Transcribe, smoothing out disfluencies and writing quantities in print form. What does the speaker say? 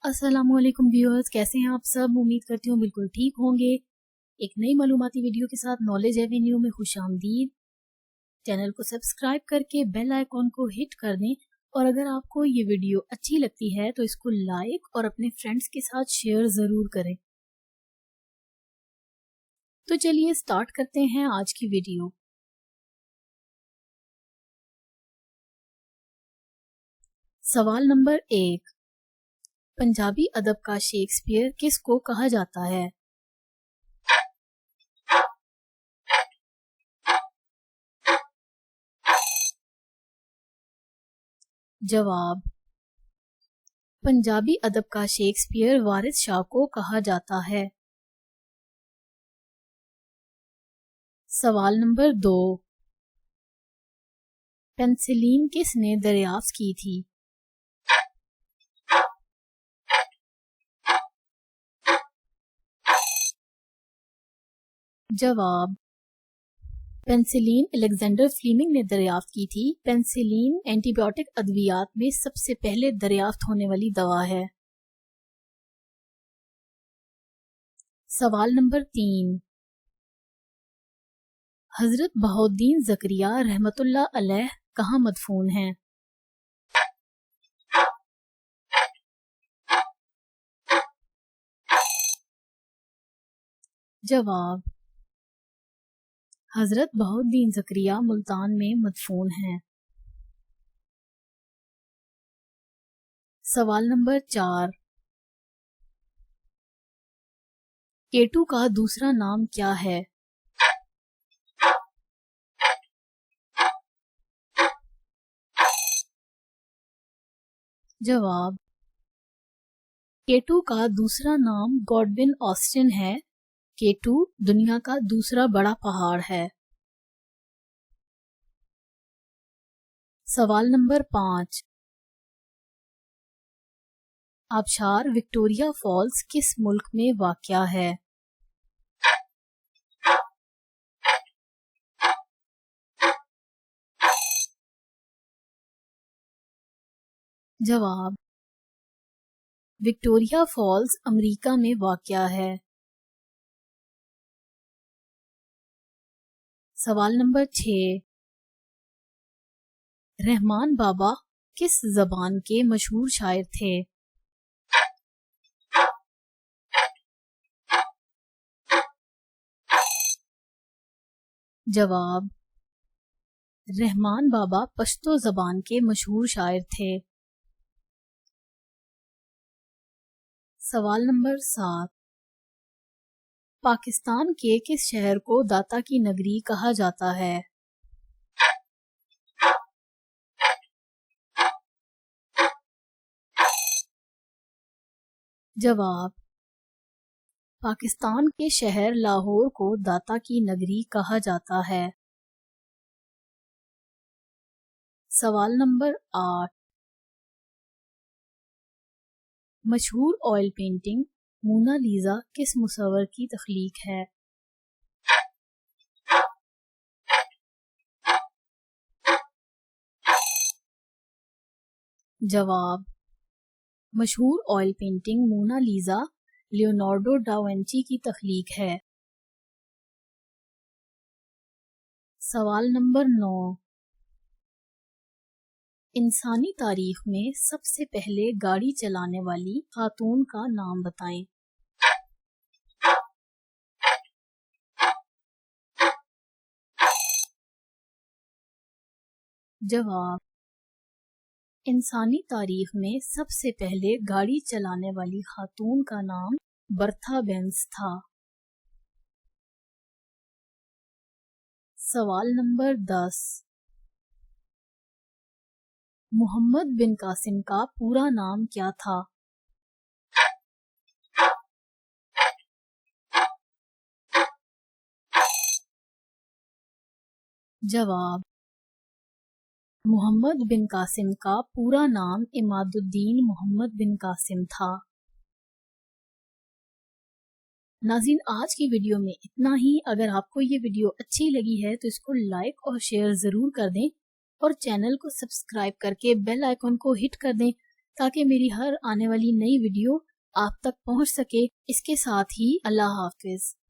अस्सलाम वालेकुम व्यूअर्स, कैसे हैं आप सब। उम्मीद करती हूँ बिल्कुल ठीक होंगे। एक नई मालूमाती वीडियो के साथ नॉलेज एवेन्यू में खुशामदीद। चैनल को सब्सक्राइब करके बेल आइकॉन को हिट कर दें और अगर आपको ये वीडियो अच्छी लगती है तो इसको लाइक और अपने फ्रेंड्स के साथ शेयर ज़रूर करें। तो चलिए स्टार्ट करते हैं आज की वीडियो। सवाल नंबर 1, पंजाबी अदब का शेक्सपियर किसको कहा जाता है? जवाब, पंजाबी अदब का शेक्सपियर वारिस शाह को कहा जाता है। सवाल नंबर 2, पेनिसिलिन किसने दरियाफ्त की थी? जवाब, पेनिसिलिन अलेक्जेंडर फ्लीमिंग ने दरियाफ्त की थी। पेनिसिलिन एंटीबायोटिक अद्वियात में सबसे पहले दरियाफ्त होने वाली दवा है। सवाल नंबर 3, हजरत बहाउद्दीन ज़करिया रहमतुल्लाह अलैह कहाँ मदफून हैं? जवाब, हजरत बहाउद्दीन ज़करिया मुल्तान में मदफून हैं। सवाल नंबर 4, केटू का दूसरा नाम क्या है? जवाब, केटू का दूसरा नाम गॉडविन ऑस्टिन है। केटू दुनिया का दूसरा बड़ा पहाड़ है। सवाल नंबर 5, आबशार विक्टोरिया फॉल्स किस मुल्क में वाक़या है? जवाब, विक्टोरिया फॉल्स अमेरिका में वाक़या है। सवाल नंबर 6, रहमान बाबा किस ज़बान के मशहूर शायर थे? जवाब, रहमान बाबा पश्तो ज़बान के मशहूर शायर थे। सवाल नंबर 7, पाकिस्तान के किस शहर को दाता की नगरी कहा जाता है? जवाब, पाकिस्तान के शहर लाहौर को दाता की नगरी कहा जाता है। सवाल नंबर 8, मशहूर ऑयल पेंटिंग मोनालिसा किस मुसव्विर की तख्लीक है? जवाब, मशहूर oil painting Mona Lisa Leonardo da Vinci की तख्लीक है। सवाल नंबर 9, इंसानी तारीख में सबसे पहले गाड़ी चलाने वाली खातून का नाम बताएं। जवाब, इंसानी तारीख में सबसे पहले गाड़ी चलाने वाली खातून का नाम बर्था बेंस था। सवाल नंबर 10, मोहम्मद बिन कासिम का पूरा नाम क्या था? जवाब, मोहम्मद बिन कासिम का पूरा नाम इमादुद्दीन मोहम्मद बिन कासिम था। नाज़रीन, आज की वीडियो में इतना ही। अगर आपको ये वीडियो अच्छी लगी है तो इसको लाइक और शेयर ज़रूर कर दें और चैनल को सब्सक्राइब करके बेल आइकन को हिट कर दें تاکہ میری ہر آنے والی نئی ویڈیو آپ تک پہنچ سکے۔ اس کے ساتھ ہی اللہ حافظ۔